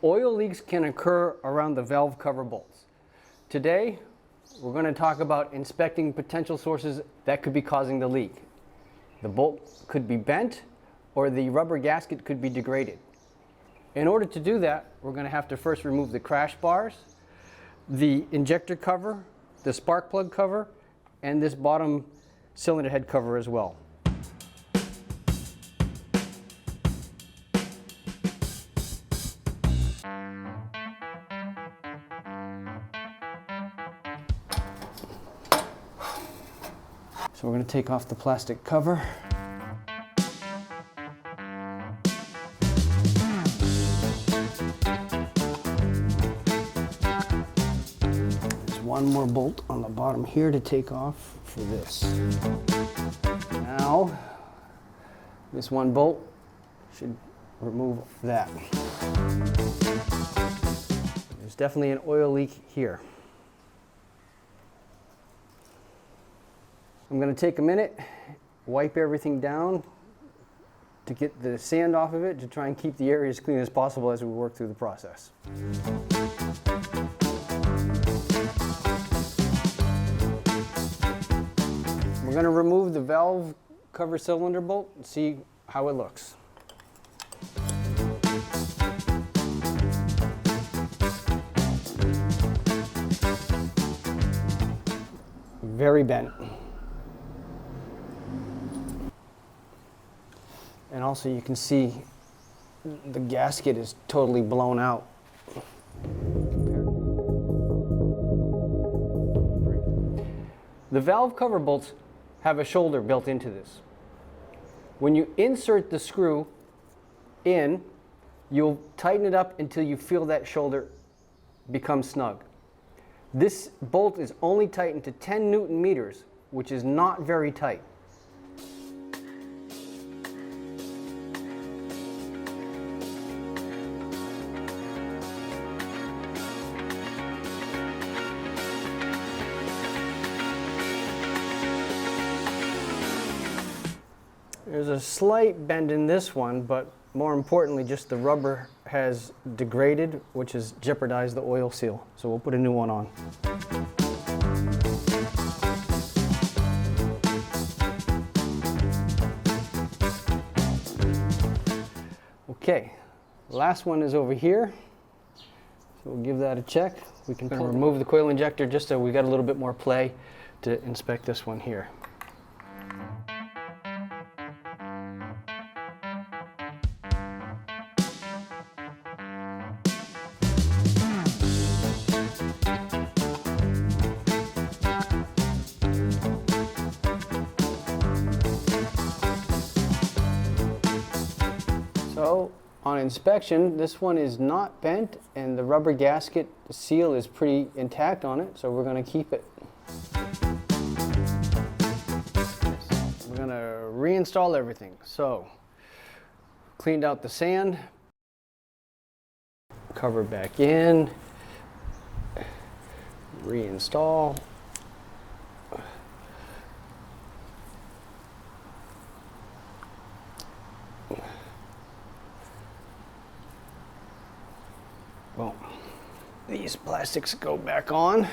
Oil leaks can occur around the valve cover bolts. Today, we're going to talk about inspecting potential sources that could be causing the leak. The bolt could be bent or the rubber gasket could be degraded. In order to do that, we're going to have to first remove the crash bars, the injector cover, the spark plug cover, and this bottom cylinder head cover as well. So we're going to take off the plastic cover. There's one more bolt on the bottom here to take off for this. Now, this one bolt should remove that. There's definitely an oil leak here. I'm going to take a minute, wipe everything down to get the sand off of it, to try and keep the area as clean as possible as we work through the process. We're going to remove the valve cover cylinder bolt and see how it looks. Very bent. And also you can see the gasket is totally blown out. The valve cover bolts have a shoulder built into this. When you insert the screw in, you'll tighten it up until you feel that shoulder become snug. This bolt is only tightened to 10 Newton meters, which is not very tight. There's a slight bend in this one, but more importantly, just the rubber has degraded, which has jeopardized the oil seal. So we'll put a new one on. Okay, last one is over here. So we'll give that a check. We can remove the coil injector just so we got a little bit more play to inspect this one here. So on inspection, this one is not bent and the rubber gasket seal is pretty intact on it, so we're going to keep it. We're going to reinstall everything. So cleaned out the sand, cover back in, reinstall. Well, these plastics go back on.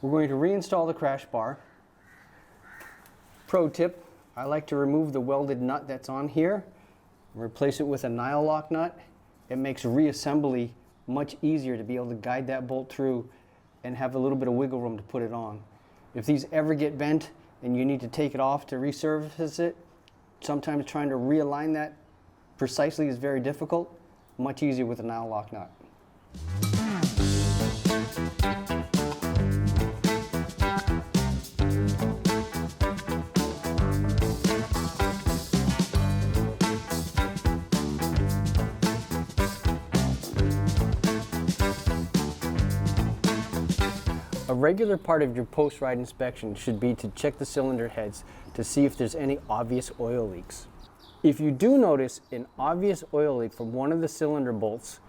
We're going to reinstall the crash bar. Pro tip, I like to remove the welded nut that's on here, replace it with a nile lock nut. It makes reassembly much easier to be able to guide that bolt through and have a little bit of wiggle room to put it on. If these ever get bent and you need to take it off to resurface it, sometimes trying to realign that precisely is very difficult. Much easier with a nile lock nut. A regular part of your post-ride inspection should be to check the cylinder heads to see if there's any obvious oil leaks. If you do notice an obvious oil leak from one of the cylinder bolts,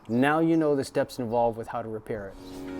Now you know the steps involved with how to repair it.